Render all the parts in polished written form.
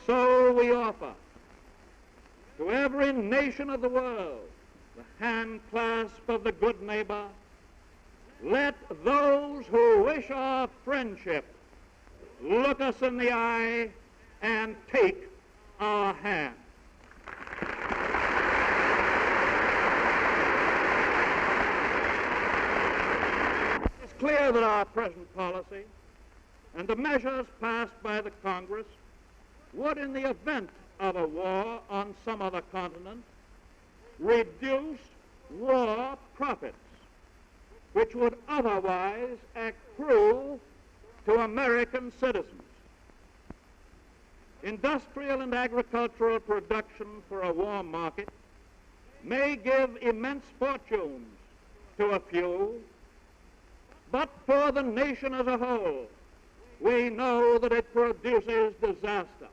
so we offer to every nation of the world the handclasp of the good neighbor. Let those who wish our friendship look us in the eye and take our hand. It's clear that our present policy and the measures passed by the Congress would, in the event of a war on some other continent, reduce war profits, which would otherwise accrue to American citizens. Industrial and agricultural production for a war market may give immense fortunes to a few, but for the nation as a whole, we know that it produces disaster.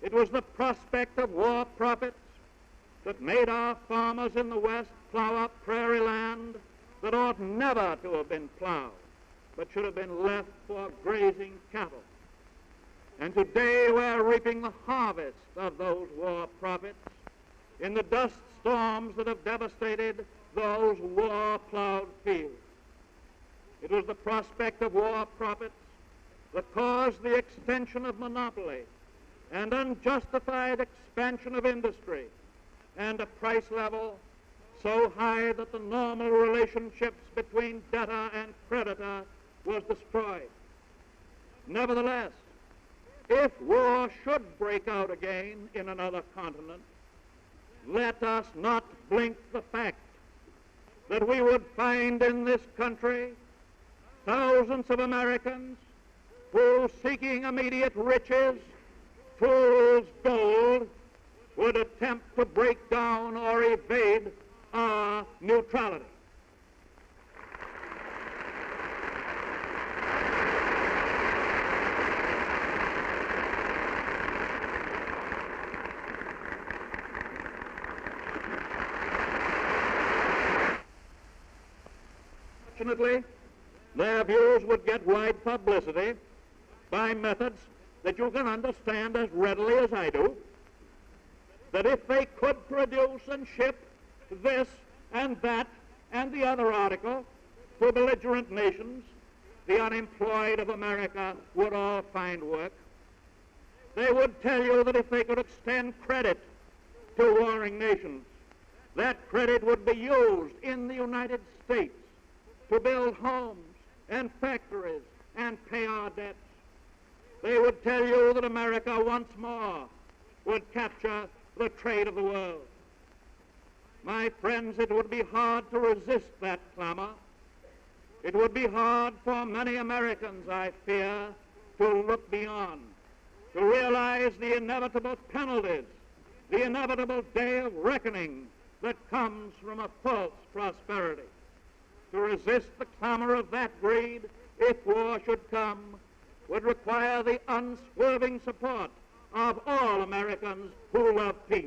It was the prospect of war profits that made our farmers in the West plow up prairie land that ought never to have been plowed, but should have been left for grazing cattle. And today we're reaping the harvest of those war profits in the dust storms that have devastated those war-plowed fields. It was the prospect of war profits that caused the extension of monopoly and unjustified expansion of industry and a price level so high that the normal relationships between debtor and creditor was destroyed. Nevertheless, if war should break out again in another continent, let us not blink the fact that we would find in this country thousands of Americans who, seeking immediate riches, fool's gold, would attempt to break down or evade our neutrality. Fortunately, their views would get wide publicity by methods that you can understand as readily as I do, that if they could produce and ship this and that and the other article to belligerent nations, the unemployed of America would all find work. They would tell you that if they could extend credit to warring nations, that credit would be used in the United States to build homes and factories and pay our debts. They would tell you that America once more would capture the trade of the world. My friends, it would be hard to resist that clamor. It would be hard for many Americans, I fear, to look beyond, to realize the inevitable penalties, the inevitable day of reckoning that comes from a false prosperity. To resist the clamor of that greed, if war should come, would require the unswerving support of all Americans who love peace.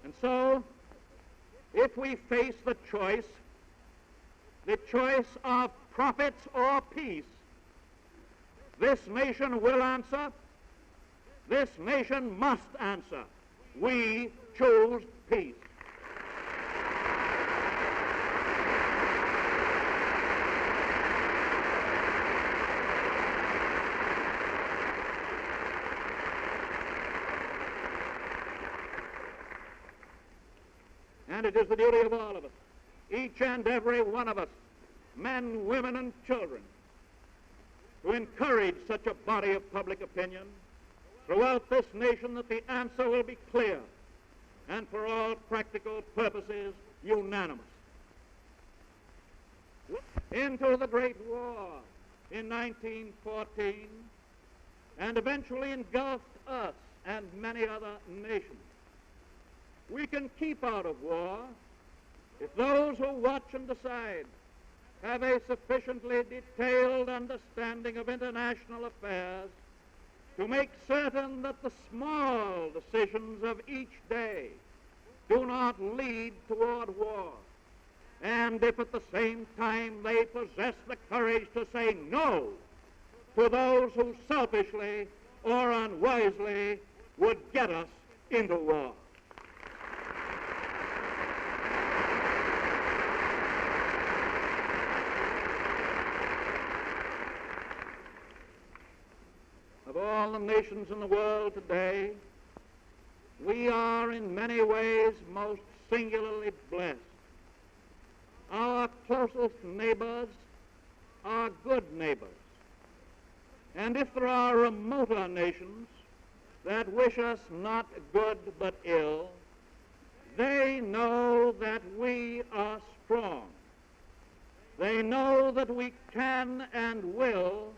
And so, if we face the choice of profits or peace, this nation will answer. This nation must answer. We choose peace. And it is the duty of all of us, each and every one of us, men, women, and children, to encourage such a body of public opinion throughout this nation that the answer will be clear and for all practical purposes unanimous. Into the Great War in 1914 and eventually engulfed us and many other nations. We can keep out of war if those who watch and decide have a sufficiently detailed understanding of international affairs to make certain that the small decisions of each day do not lead toward war, and if at the same time they possess the courage to say no to those who selfishly or unwisely would get us into war. Of all the nations in the world today, we are in many ways most singularly blessed. Our closest neighbors are good neighbors. And if there are remoter nations that wish us not good but ill, they know that we are strong. They know that we can and will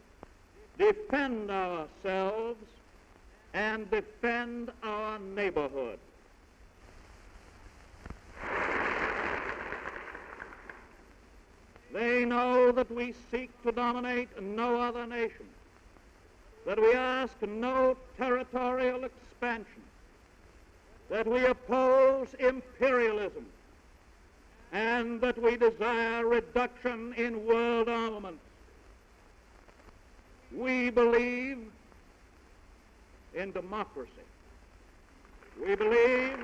defend ourselves and defend our neighborhood. They know that we seek to dominate no other nation, that we ask no territorial expansion, that we oppose imperialism, and that we desire reduction in world armaments. We believe in democracy. We believe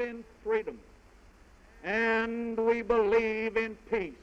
in freedom, and we believe in peace.